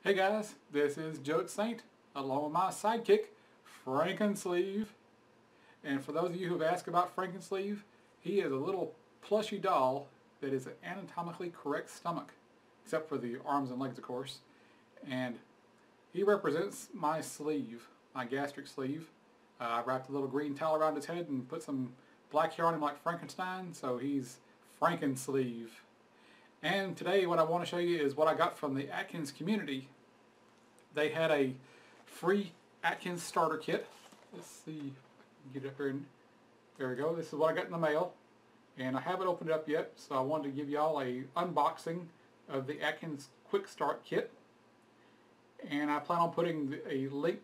Hey guys, this is Joe Saint, along with my sidekick, Frankensleeve. And for those of you who have asked about Frankensleeve, he is a little plushy doll that is an anatomically correct stomach, except for the arms and legs, of course. And he represents my sleeve, my gastric sleeve. I wrapped a little green towel around his head and put some black hair on him like Frankenstein, so he's Frankensleeve. And today what I want to show you is what I got from the Atkins community. They had a free Atkins starter kit. Let's see, get it up here. There we go. This is what I got in the mail. And I haven't opened it up yet, so I wanted to give y'all a unboxing of the Atkins Quick Start Kit. And I plan on putting a link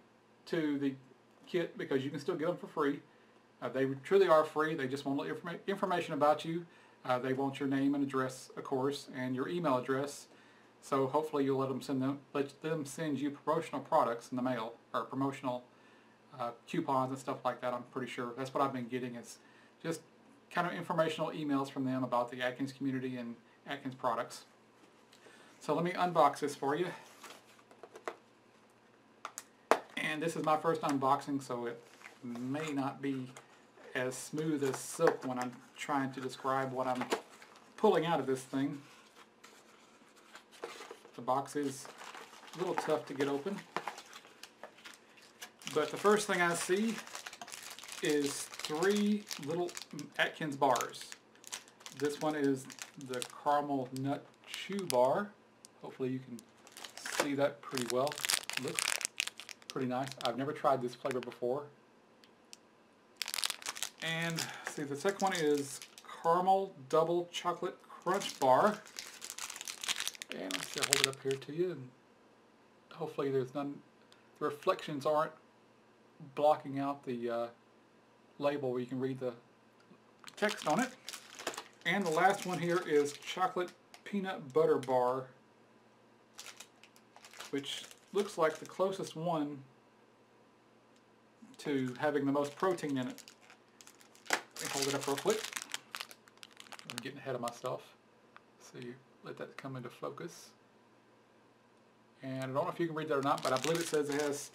to the kit because you can still get them for free. They truly are free. They just want a little information about you. They want your name and address, of course, and your email address. So hopefully you'll let them send you promotional products in the mail, or promotional coupons and stuff like that. I'm pretty sure that's what I've been getting, is just kind of informational emails from them about the Atkins community and Atkins products. So let me unbox this for you. And this is my first unboxing, so it may not be as smooth as silk when I'm trying to describe what I'm pulling out of this thing. The box is a little tough to get open. But the first thing I see is 3 little Atkins bars. This one is the caramel nut chew bar. Hopefully you can see that pretty well. Looks pretty nice. I've never tried this flavor before. And see, the second one is caramel double chocolate crunch bar. And let's see, I'll hold it up here to you, and hopefully there's none, the reflections aren't blocking out the label where you can read the text on it. And the last one here is chocolate peanut butter bar, which looks like the closest one to having the most protein in it. Let me hold it up real quick. I'm getting ahead of myself. So you let that come into focus. And I don't know if you can read that or not, but I believe it says it has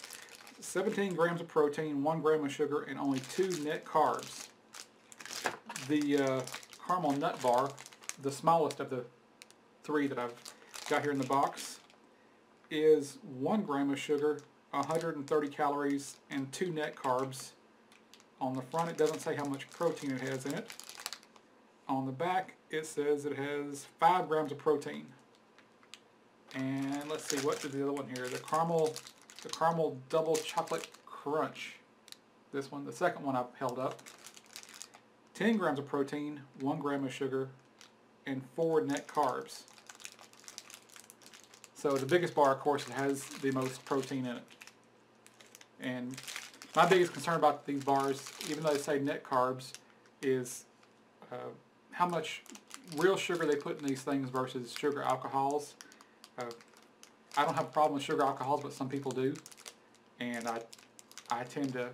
17 grams of protein, 1 gram of sugar, and only 2 net carbs. The caramel nut bar, the smallest of the 3 that I've got here in the box, is 1 gram of sugar, 130 calories, and 2 net carbs. On the front it doesn't say how much protein it has in it. On the back it says it has 5 grams of protein. And let's see, what is the other one here? The caramel double chocolate crunch. This one, the second one I've held up. 10 grams of protein, 1 gram of sugar, and 4 net carbs. So the biggest bar, of course, has the most protein in it. And my biggest concern about these bars, even though they say net carbs, is how much real sugar they put in these things versus sugar alcohols. I don't have a problem with sugar alcohols, but some people do. And I tend to,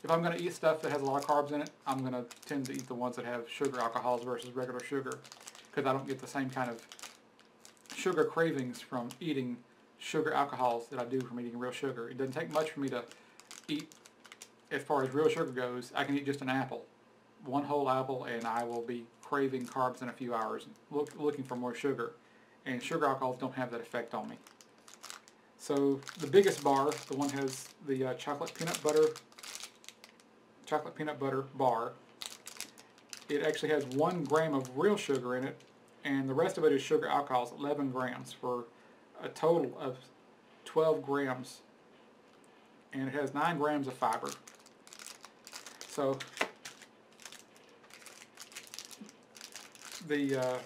if I'm going to eat stuff that has a lot of carbs in it, I'm going to tend to eat the ones that have sugar alcohols versus regular sugar, because I don't get the same kind of sugar cravings from eating sugar alcohols that I do from eating real sugar. It doesn't take much for me to eat. As far as real sugar goes, I can eat just an apple, 1 whole apple, and I will be craving carbs in a few hours, looking for more sugar. And sugar alcohols don't have that effect on me. So the biggest bar, the one has the chocolate peanut butter bar. It actually has 1 gram of real sugar in it, and the rest of it is sugar alcohols, 11 grams, for a total of 12 grams. And it has 9 grams of fiber. So the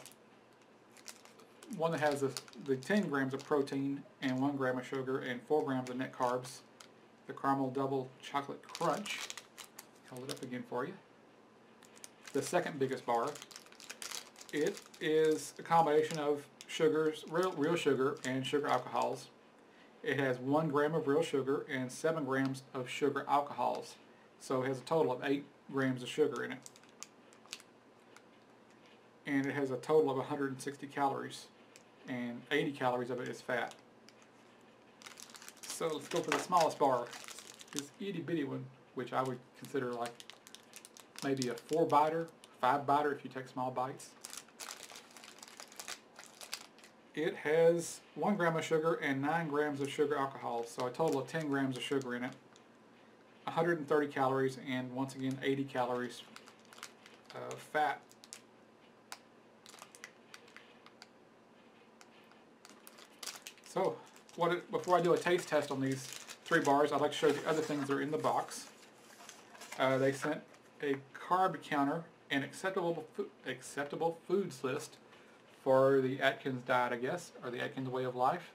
one that has the 10 grams of protein and 1 gram of sugar and 4 grams of net carbs, the caramel double chocolate crunch. Hold it up again for you. The second biggest bar. It is a combination of sugars, real sugar and sugar alcohols. It has 1 gram of real sugar and 7 grams of sugar alcohols. So it has a total of 8 grams of sugar in it. And it has a total of 160 calories. And 80 calories of it is fat. So let's go for the smallest bar. This itty bitty one, which I would consider like maybe a 4-biter, 5-biter if you take small bites. It has 1 gram of sugar and 9 grams of sugar alcohol, so a total of 10 grams of sugar in it. 130 calories, and once again 80 calories of fat. So, before I do a taste test on these 3 bars, I'd like to show you the other things that are in the box. They sent a Carb Counter and acceptable foods list for the Atkins diet, I guess, or the Atkins way of life.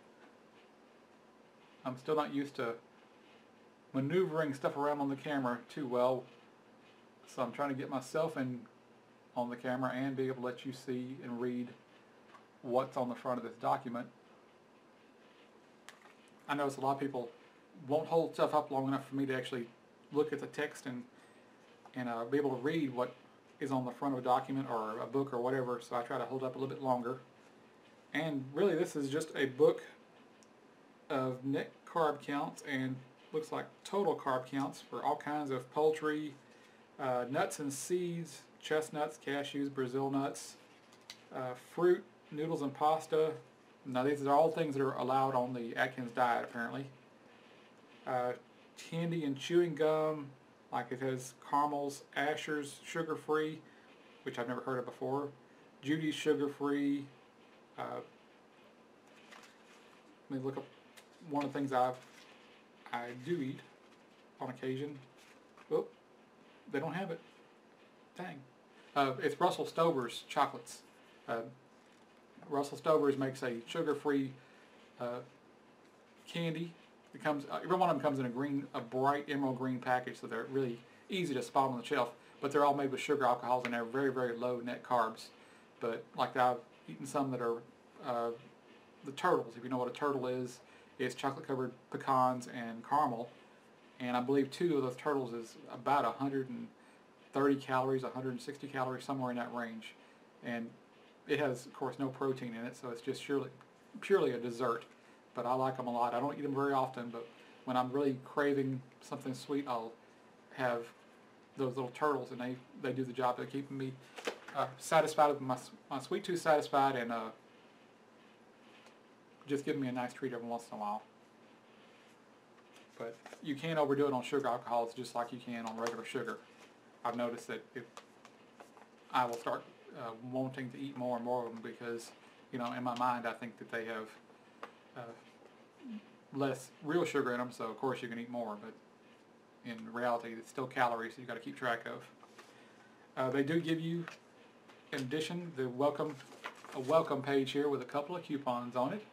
I'm still not used to maneuvering stuff around on the camera too well, so I'm trying to get myself on the camera and be able to let you see and read what's on the front of this document. I notice a lot of people won't hold stuff up long enough for me to actually look at the text and be able to read what is on the front of a document or a book or whatever, so I try to hold up a little bit longer. And really this is just a book of net carb counts and looks like total carb counts for all kinds of poultry, nuts and seeds, chestnuts, cashews, Brazil nuts, fruit, noodles and pasta. Now these are all things that are allowed on the Atkins diet apparently. Candy and chewing gum, like it has caramels, Asher's sugar-free, which I've never heard of before, Judy's sugar-free. Let me look up one of the things I do eat on occasion. Oh, they don't have it. Dang. It's Russell Stover's chocolates. Russell Stover's makes a sugar-free candy. It comes, every one of them comes in a bright emerald green package, so they're really easy to spot on the shelf. But they're all made with sugar alcohols and they're very, very low net carbs. But like I've eaten some that are the turtles. If you know what a turtle is, it's chocolate-covered pecans and caramel. And I believe 2 of those turtles is about 130 calories, 160 calories, somewhere in that range. And it has, of course, no protein in it, so it's just purely a dessert. But I like them a lot. I don't eat them very often, but when I'm really craving something sweet, I'll have those little turtles, and they do the job of keeping me satisfied with my sweet tooth satisfied, and just giving me a nice treat every once in a while. But you can't overdo it on sugar alcohols just like you can on regular sugar. I've noticed that I will start wanting to eat more and more of them because, you know, in my mind I think that they have less real sugar in them, so of course you can eat more, but in reality it's still calories, so you've got to keep track of. They do give you, in addition, a welcome page here with a couple of coupons on it.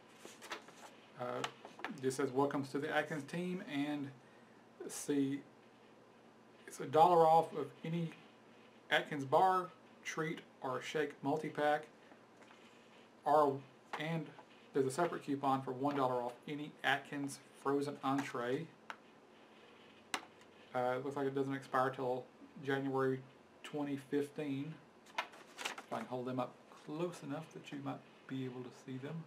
It just says welcomes to the Atkins team, and let's see, it's $1 off of any Atkins bar, treat, or shake multi-pack, and there's a separate coupon for $1 off any Atkins frozen entree. It looks like it doesn't expire till January 2015. If I can hold them up close enough that you might be able to see them.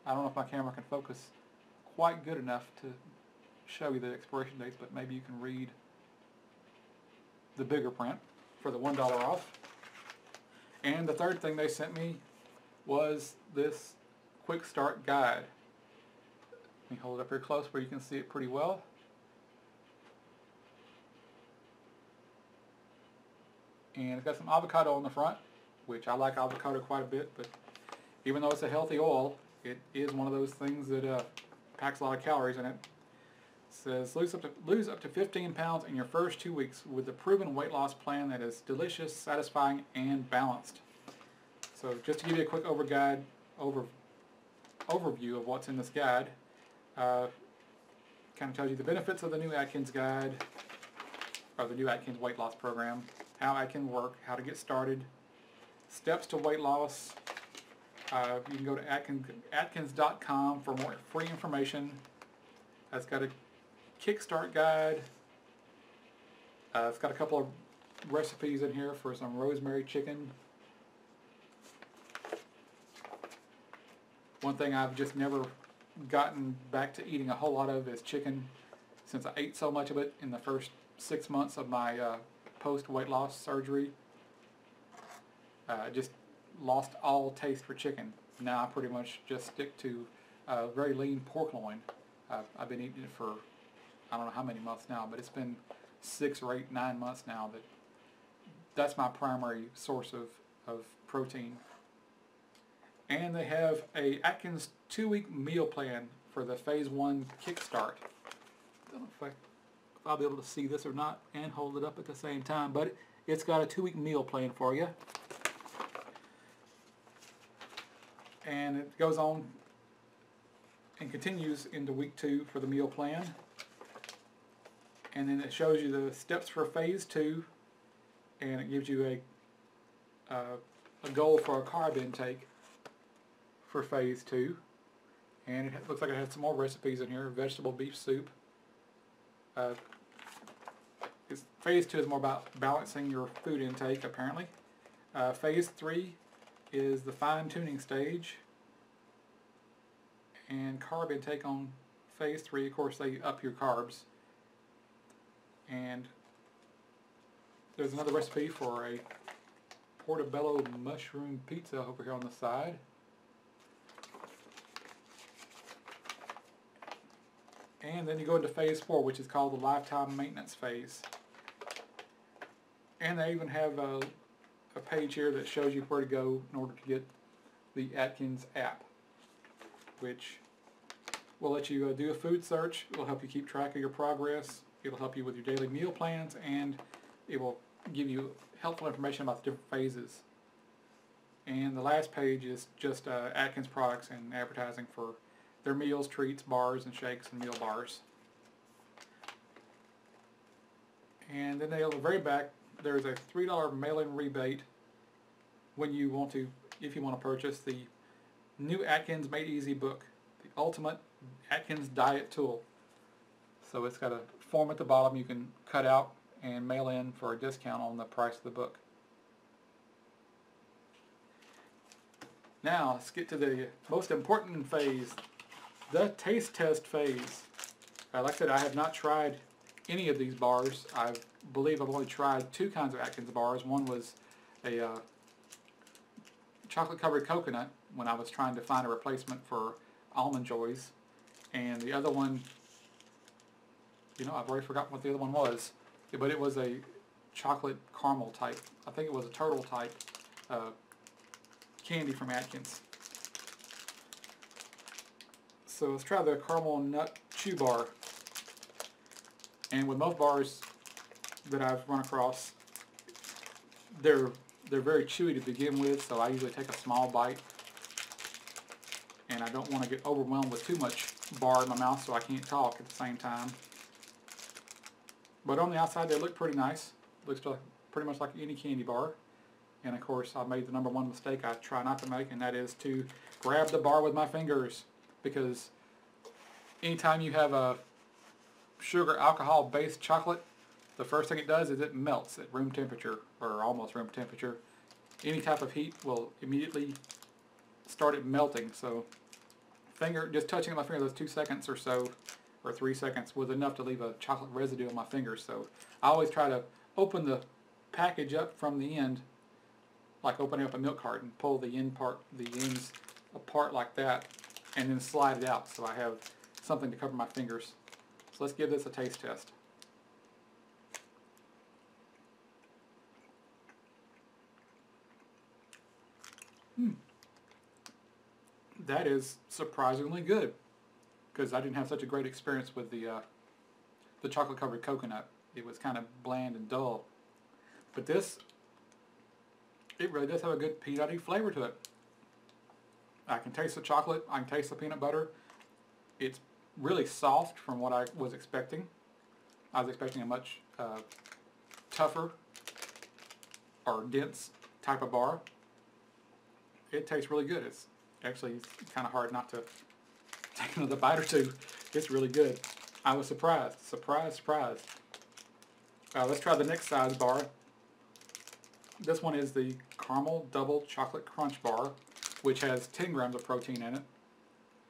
I don't know if my camera can focus quite good enough to show you the expiration dates, but maybe you can read the bigger print for the $1 off. And the third thing they sent me was this quick start guide. Let me hold it up here close where you can see it pretty well. And it's got some avocado on the front, which I like avocado quite a bit, but even though it's a healthy oil, it is one of those things that packs a lot of calories in it. It says lose up to 15 pounds in your first 2 weeks with the proven weight loss plan that is delicious, satisfying, and balanced. So just to give you a quick overview of what's in this guide, kind of tells you the benefits of the new Atkins guide, or the new Atkins weight loss program, how Atkins work, how to get started, steps to weight loss. You can go to Atkins.com for more free information. It's got a kickstart guide. It's got a couple of recipes in here for some rosemary chicken. One thing I've just never gotten back to eating a whole lot of is chicken, since I ate so much of it in the first 6 months of my post-weight loss surgery. I just lost all taste for chicken. Now I pretty much just stick to very lean pork loin. I've been eating it for I don't know how many months now, but it's been 6 or 8, 9 months now that's my primary source of protein. And they have a Atkins 2-week meal plan for the Phase 1 Kickstart. I don't know if I'll be able to see this or not and hold it up at the same time, but it's got a 2-week meal plan for you. And it goes on and continues into week 2 for the meal plan. And then it shows you the steps for Phase 2, and it gives you a goal for a carb intake for Phase 2. And it looks like it has some more recipes in here. Vegetable beef soup. Phase 2 is more about balancing your food intake, apparently. Phase 3 is the fine-tuning stage. And carb intake on Phase 3, of course, they up your carbs. And there's another recipe for a portobello mushroom pizza over here on the side. And then you go into Phase 4, which is called the lifetime maintenance phase. And they even have a page here that shows you where to go in order to get the Atkins app, which will let you do a food search. It will help you keep track of your progress. It will help you with your daily meal plans, and it will give you helpful information about the different phases. And the last page is just Atkins products and advertising for their meals, treats, bars, and shakes, and meal bars. And then on the very back, there's a $3 mail-in rebate when you want to, if you want to purchase the new Atkins Made Easy book, the ultimate Atkins diet tool. So it's got a form at the bottom you can cut out and mail in for a discount on the price of the book. Now let's get to the most important phase, the taste test phase. Like I said, I have not tried any of these bars. I believe I've only tried 2 kinds of Atkins bars. One was a chocolate covered coconut when I was trying to find a replacement for Almond Joys, and the other one, I've already forgotten what the other one was, but it was a chocolate caramel type. I think it was a turtle type candy from Atkins. So let's try the caramel nut chew bar. And with most bars that I've run across, they're very chewy to begin with, so I usually take a small bite. And I don't want to get overwhelmed with too much bar in my mouth so I can't talk at the same time. But on the outside they look pretty nice. Looks like, pretty much like any candy bar. And of course I made the #1 mistake I try not to make, and that is to grab the bar with my fingers. Because anytime you have a sugar alcohol based chocolate, the first thing it does is it melts at room temperature, or almost room temperature. Any type of heat will immediately start it melting. So just touching my finger those 2 seconds or so, or 3 seconds, was enough to leave a chocolate residue on my fingers. So I always try to open the package up from the end, like opening up a milk carton, pull the ends apart like that, and then slide it out so I have something to cover my fingers. So let's give this a taste test. That is surprisingly good, because I didn't have such a great experience with the chocolate covered coconut. It was kind of bland and dull. But this, it really does have a good peanutty flavor to it. I can taste the chocolate, I can taste the peanut butter. It's really soft from what I was expecting. I was expecting a much tougher or dense type of bar. It tastes really good. It's actually kind of hard not to take another bite or two. It's really good. I was surprised. Surprised. Let's try the next size bar. This one is the Caramel Double Chocolate Crunch Bar, which has 10 grams of protein in it.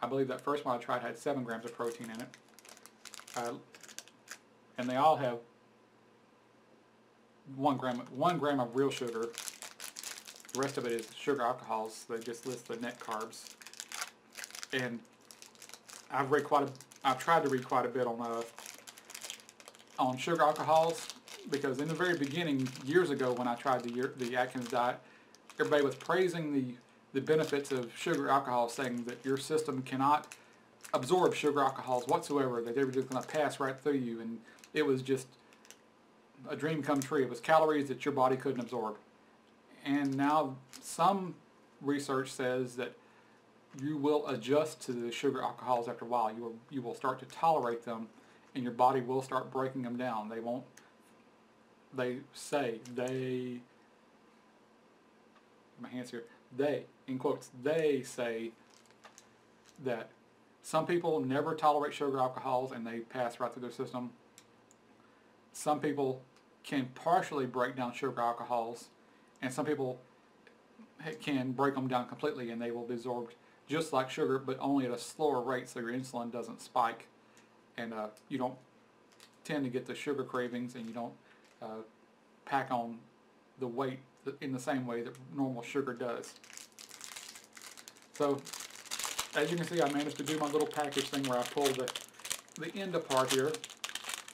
I believe that first one I tried had 7 grams of protein in it. And they all have 1 gram of real sugar. The rest of it is sugar alcohols. They just list the net carbs. And I've tried to read quite a bit on sugar alcohols, because in the very beginning, years ago, when I tried the Atkins diet, everybody was praising the benefits of sugar alcohol, saying that your system cannot absorb sugar alcohols whatsoever, that they were just going to pass right through you, and it was just a dream come true. It was calories that your body couldn't absorb. And now some research says that you will adjust to the sugar alcohols after a while. You will start to tolerate them, and your body will start breaking them down. My hands here, they, in quotes, they say that some people never tolerate sugar alcohols and they pass right through their system. Some people can partially break down sugar alcohols, and some people can break them down completely and they will be absorbed just like sugar, but only at a slower rate, so your insulin doesn't spike, and you don't tend to get the sugar cravings, and you don't pack on the weight in the same way that normal sugar does. So, as you can see, I managed to do my little package thing where I pull the end apart here.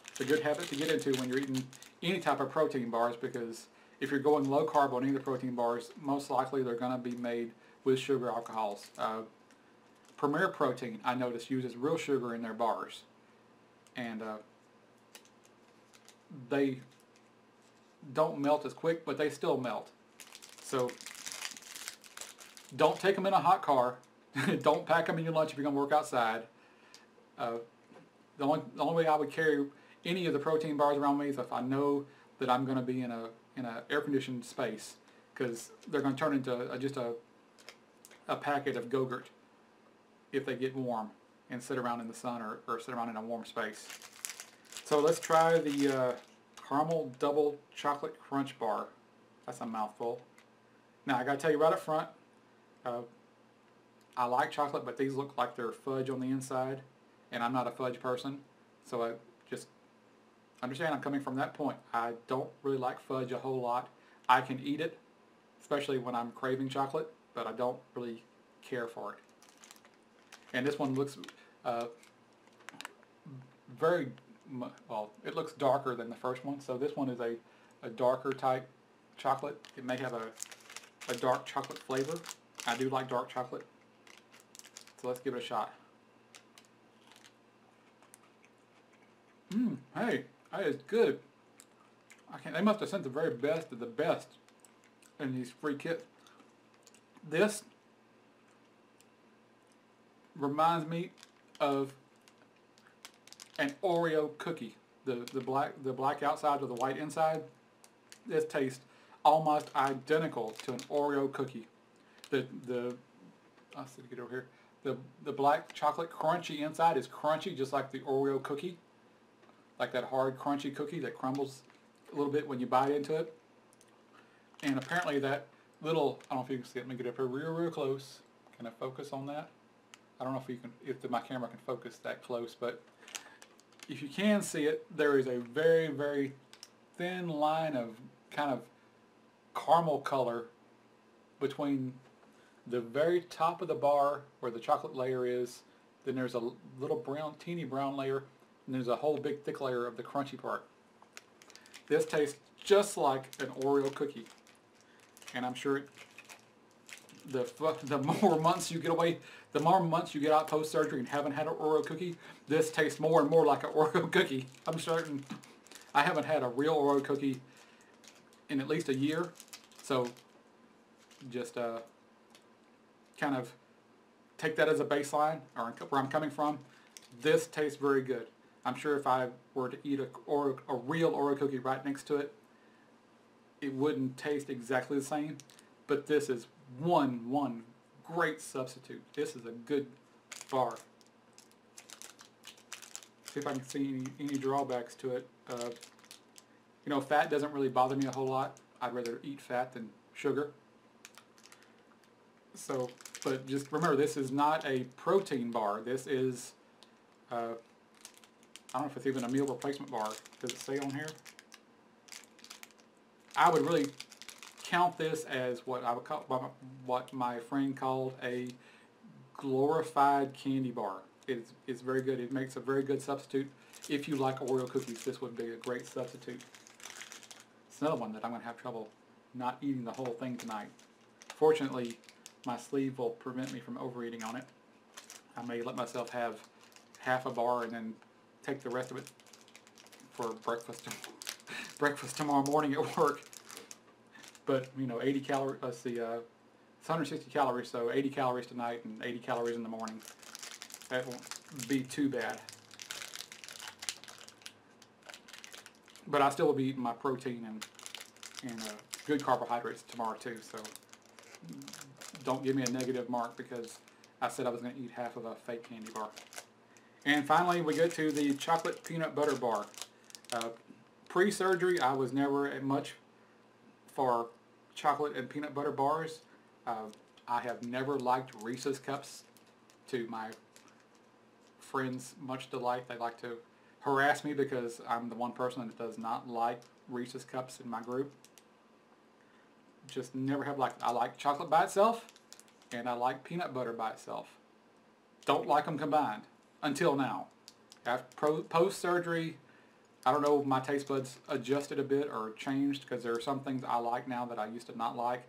It's a good habit to get into when you're eating any type of protein bars, because if you're going low carb on any of the protein bars, most likely they're going to be made with sugar alcohols. Premier Protein, I noticed, uses real sugar in their bars, and they don't melt as quick, but they still melt. So don't take them in a hot car. Don't pack them in your lunch if you're going to work outside. The only way I would carry any of the protein bars around me is if I know that I'm going to be in a air-conditioned space, because they're going to turn into just a packet of Go-Gurt if they get warm and sit around in the sun or sit around in a warm space. So let's try the caramel double chocolate crunch bar. That's a mouthful. Now I gotta tell you right up front, I like chocolate, but these look like they're fudge on the inside, and I'm not a fudge person, so I just understand I'm coming from that point. I don't really like fudge a whole lot. I can eat it, especially when I'm craving chocolate, but I don't really care for it. And this one looks well, it looks darker than the first one, so this one is a darker type chocolate. It may have a dark chocolate flavor. I do like dark chocolate, so let's give it a shot. Hey, that is good. They must have sent the very best of the best in these free kits. This reminds me of an Oreo cookie. The black outside to the white inside. This tastes almost identical to an Oreo cookie. Let's see, get over here. The black chocolate crunchy inside is crunchy, just like the Oreo cookie, like that hard crunchy cookie that crumbles a little bit when you bite into it. And apparently that little, I don't know if you can see it. Let me get up here real close. Can I focus on that? I don't know if my camera can focus that close, but if you can see it, there is a very, very thin line of kind of caramel color between the very top of the bar where the chocolate layer is. Then there's a little teeny brown layer, and there's a whole big thick layer of the crunchy part. This tastes just like an Oreo cookie, and I'm sure the more months you get away, the more months you get out post-surgery and haven't had an Oreo cookie, this tastes more and more like an Oreo cookie. I'm certain. I haven't had a real Oreo cookie in at least a year, so just kind of take that as a baseline, or where I'm coming from. This tastes very good. I'm sure if I were to eat a real Oreo cookie right next to it, it wouldn't taste exactly the same, but this is one great substitute. This is a good bar. See if I can see any drawbacks to it. You know, fat doesn't really bother me a whole lot. I'd rather eat fat than sugar. So But just remember, this is not a protein bar. This is, I don't know if it's even a meal replacement bar. Does it say on here? I would really count this as what I would call, what my friend called a glorified candy bar. It's very good. It makes a very good substitute. If you like Oreo cookies, this would be a great substitute. It's another one that I'm going to have trouble not eating the whole thing tonight. Fortunately, my sleeve will prevent me from overeating on it. I may let myself have half a bar and then take the rest of it for breakfast tomorrow morning at work. But, you know, 80 calories, let's see, it's 160 calories, so 80 calories tonight and 80 calories in the morning. That won't be too bad. But I still will be eating my protein and good carbohydrates tomorrow too, so don't give me a negative mark because I said I was going to eat half of a fake candy bar. And finally, we get to the chocolate peanut butter bar. Pre-surgery, I was never much for chocolate and peanut butter bars. I have never liked Reese's Cups, to my friends' much delight. They like to harass me because I'm the one person that does not like Reese's Cups in my group. Just never have liked it. I like chocolate by itself, and I like peanut butter by itself. Don't like them combined, until now. After post-surgery, I don't know, my taste buds adjusted a bit or changed, because there are some things I like now that I used to not like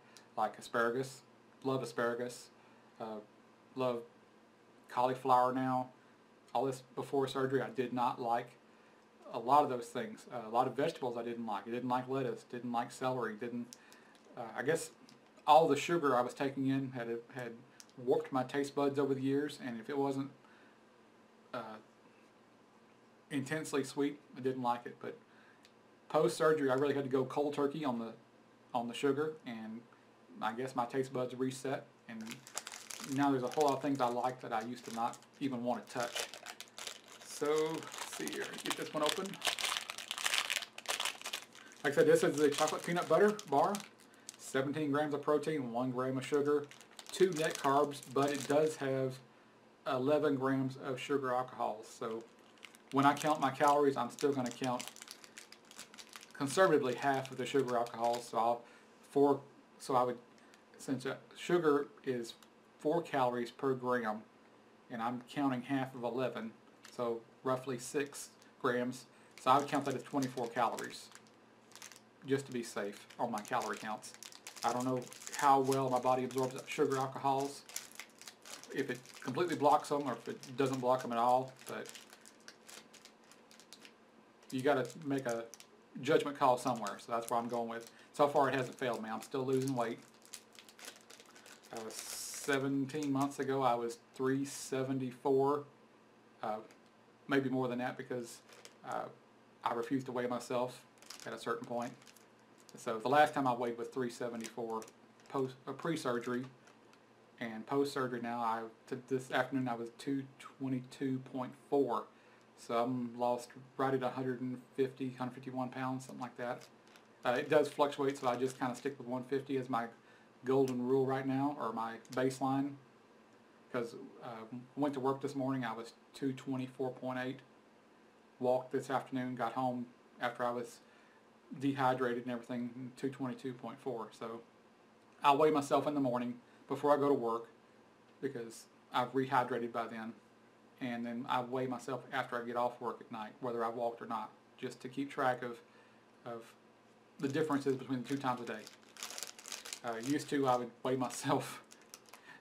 asparagus. Love asparagus. Love cauliflower now. All this before surgery, I did not like a lot of those things. A lot of vegetables I didn't like. I didn't like lettuce, didn't like celery, I guess all the sugar I was taking in had warped my taste buds over the years, and if it wasn't intensely sweet, I didn't like it. But post-surgery, I really had to go cold turkey on the sugar, and I guess my taste buds reset, and now there's a whole lot of things I like that I used to not even want to touch. So, let's see here, get this one open. Like I said, this is the chocolate peanut butter bar. 17 grams of protein, 1 gram of sugar, 2 net carbs, but it does have 11 grams of sugar alcohols. So when I count my calories, I'm still going to count conservatively half of the sugar alcohols. So I would, since sugar is 4 calories per gram, and I'm counting half of 11, so roughly 6 grams. So I would count that as 24 calories, just to be safe on my calorie counts. I don't know how well my body absorbs sugar alcohols, if it completely blocks them or if it doesn't block them at all, but you got to make a judgment call somewhere, so that's where I'm going with. So far it hasn't failed me. I'm still losing weight. 17 months ago I was 374, maybe more than that because I refused to weigh myself at a certain point. So the last time I weighed was 374 pre-surgery, and post-surgery now, this afternoon I was 222.4. So I'm lost right at 150, 151 pounds, something like that. It does fluctuate, so I just kind of stick with 150 as my golden rule right now, or my baseline. Because went to work this morning, I was 224.8. Walked this afternoon, got home after I was dehydrated and everything, 222.4. So I'll weigh myself in the morning before I go to work because I've rehydrated by then, and then I weigh myself after I get off work at night, whether I walked or not, just to keep track of the differences between the 2 times a day. Used to, I would weigh myself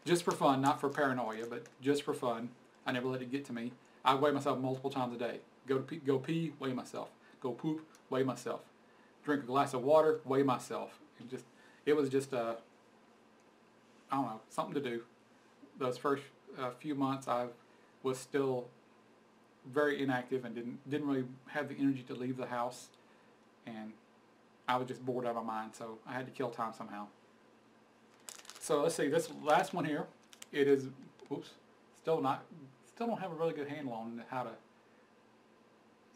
just for fun, not for paranoia, but just for fun. I never let it get to me. I weigh myself multiple times a day. Go pee, weigh myself. Go poop, weigh myself. Drink a glass of water, weigh myself. It was just I don't know, something to do. Those first few months I was still very inactive and didn't really have the energy to leave the house, and I was just bored out of my mind, so I had to kill time somehow. So let's see, this last one here, it is, still don't have a really good handle on how to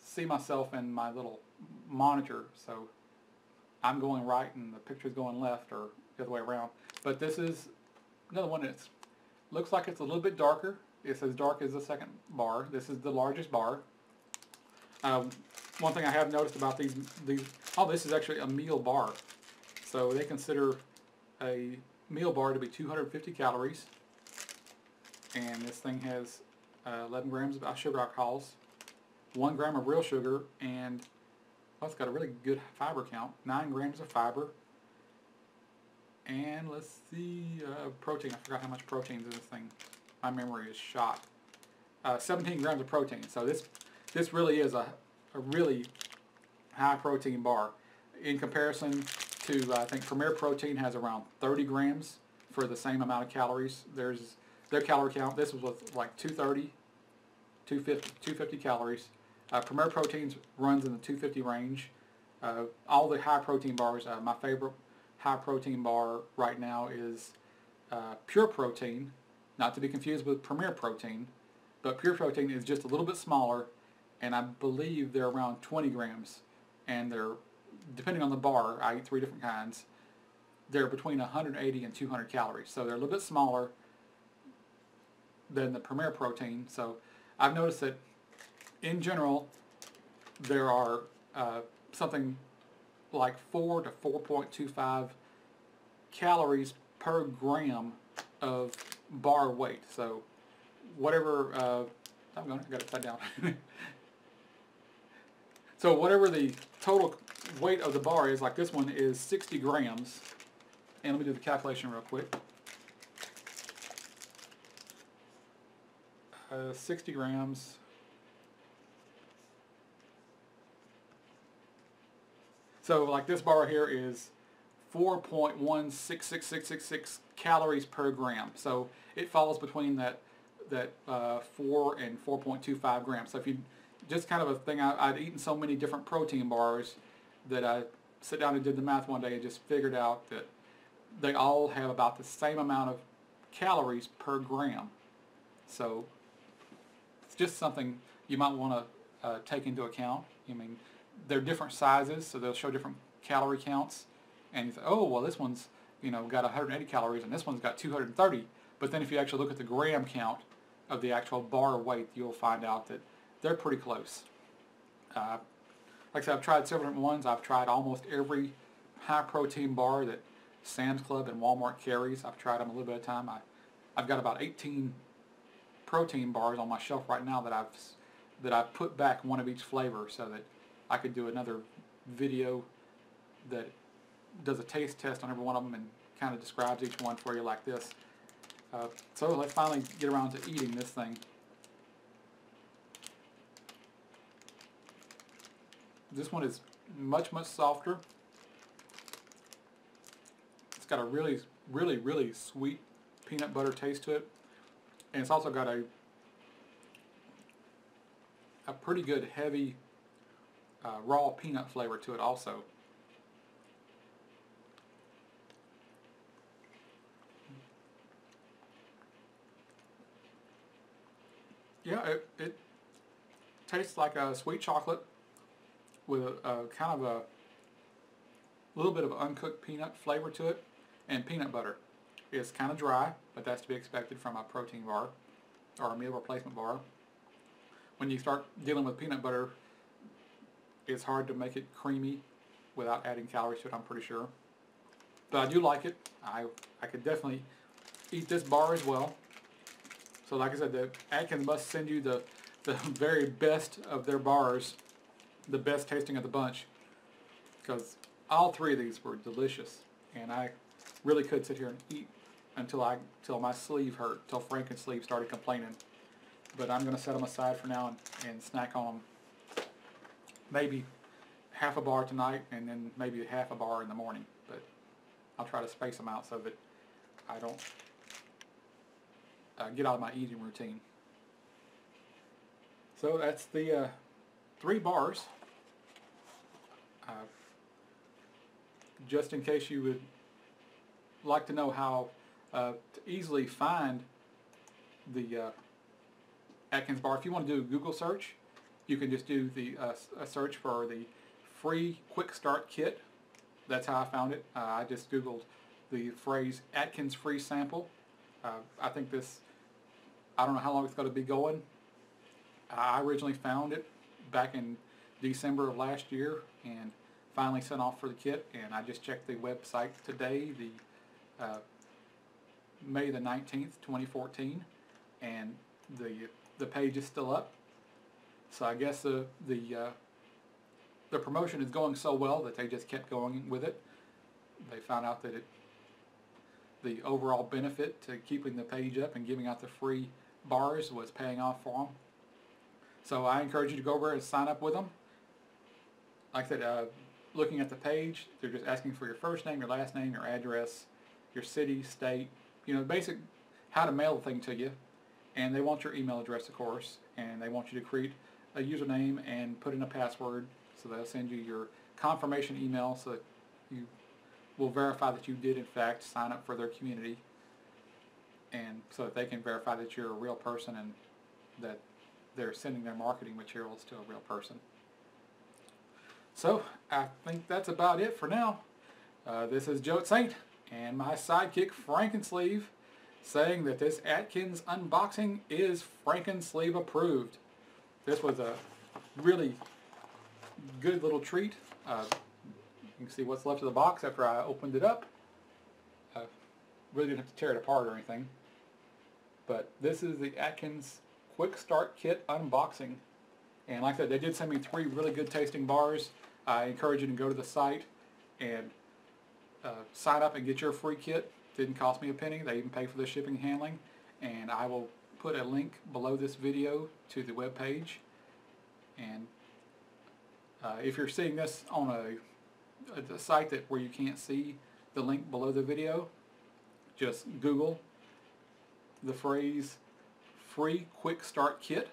see myself in my little monitor, so I'm going right and the picture's going left, or the other way around. But this is another one that's Looks like it's a little bit darker. It's as dark as the second bar. This is the largest bar. One thing I have noticed about these, oh, this is actually a meal bar. So they consider a meal bar to be 250 calories. And this thing has 11 grams of sugar alcohols, 1 gram of real sugar, and well, it's got a really good fiber count, 9 grams of fiber. And let's see, protein. I forgot how much protein is in this thing. My memory is shot. 17 grams of protein. So this really is a really high protein bar. In comparison to, I think Premier Protein has around 30 grams for the same amount of calories. Their calorie count, this was with like 230, 250 calories. Premier Proteins runs in the 250 range. All the high protein bars, my favorite high protein bar right now is Pure Protein, not to be confused with Premier Protein, but Pure Protein is just a little bit smaller, and I believe they're around 20 grams, and they're, depending on the bar, I eat 3 different kinds, they're between 180 and 200 calories, so they're a little bit smaller than the Premier Protein. So I've noticed that in general there are something like 4 to 4.25 calories per gram of bar weight. So whatever, I got it upside down. So whatever the total weight of the bar is, like this one is 60 grams. And let me do the calculation real quick. 60 grams. So like this bar here is 4.166666 calories per gram. So it falls between that 4 and 4.25 grams. So if you, just kind of a thing, I'd eaten so many different protein bars that I sat down and did the math one day and just figured out that they all have about the same amount of calories per gram. So it's just something you might want to take into account. I mean, they're different sizes, so they'll show different calorie counts. And you say, oh, well, this one's, you know, got 180 calories and this one's got 230. But then if you actually look at the gram count of the actual bar weight, you'll find out that they're pretty close. Like I said, I've tried several different ones. I've tried almost every high protein bar that Sam's Club and Walmart carries. I've tried them a little bit at a time. I've got about 18 protein bars on my shelf right now that I've put back one of each flavor so that I could do another video that does a taste test on every one of them and kind of describes each one for you like this. So let's finally get around to eating this thing. This one is much, much softer. It's got a really, really, really sweet peanut butter taste to it. And it's also got a pretty good heavy raw peanut flavor to it also. Yeah, it tastes like a sweet chocolate with a kind of a little bit of uncooked peanut flavor to it, and peanut butter. It's kind of dry, but that's to be expected from a protein bar or a meal replacement bar. When you start dealing with peanut butter, it's hard to make it creamy without adding calories to it, I'm pretty sure. But I do like it. I could definitely eat this bar as well. So like I said, the Atkins must send you the very best of their bars, the best tasting of the bunch, because all 3 of these were delicious, and I really could sit here and eat until my sleeve hurt, till Franken's sleeve started complaining. But I'm going to set them aside for now and snack on them. Maybe half a bar tonight, and then maybe half a bar in the morning. But I'll try to space them out so that I don't get out of my eating routine. So that's the 3 bars. Just in case you would like to know how to easily find the Atkins bar, if you want to do a Google search, you can just do a search for the free quick start kit. That's how I found it. I just Googled the phrase Atkins free sample. I think this, I don't know how long it's going to be going. I originally found it back in December of last year and finally sent off for the kit, and I just checked the website today, the May the 19th, 2014, and the page is still up. So I guess the promotion is going so well that they just kept going with it. They found out that the overall benefit to keeping the page up and giving out the free bars was paying off for them. So I encourage you to go over and sign up with them. Like I said, looking at the page, they're just asking for your first name, your last name, your address, your city, state, basic how to mail the thing to you. And they want your email address, of course, and they want you to create a username and put in a password. So they'll send you your confirmation email so that you will verify that you did in fact sign up for their community, and so that they can verify that you're a real person and that they're sending their marketing materials to a real person. So I think that's about it for now. This is Joe Saint and my sidekick Frankensleeve saying that this Atkins unboxing is Frankensleeve approved. This was a really good little treat. You can see what's left of the box after I opened it up. Really didn't have to tear it apart or anything. But this is the Atkins Quick Start Kit unboxing. And like I said, they did send me 3 really good tasting bars. I encourage you to go to the site and sign up and get your free kit. Didn't cost me a penny. They even pay for the shipping and handling. And I will put a link below this video to the web page. And if you're seeing this on a site where you can't see the link below the video, just Google the phrase free quick start kit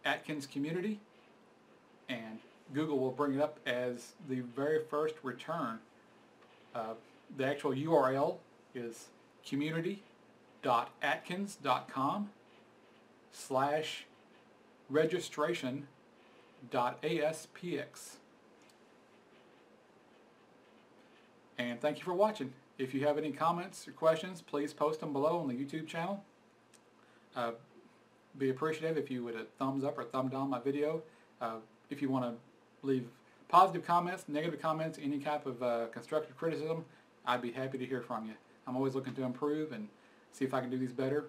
Atkins community, and Google will bring it up as the very first return. The actual URL is community.atkins.com/registration.aspx. And thank you for watching. If you have any comments or questions, please post them below on the YouTube channel. Be appreciative if you would thumbs up or thumb down my video. If you want to leave positive comments, negative comments, any type of constructive criticism, I'd be happy to hear from you. I'm always looking to improve and see if I can do these better.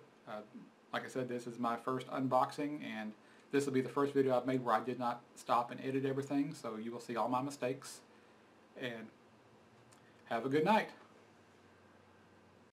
Like I said, this is my first unboxing, and this will be the first video I've made where I did not stop and edit everything, so you will see all my mistakes. And have a good night.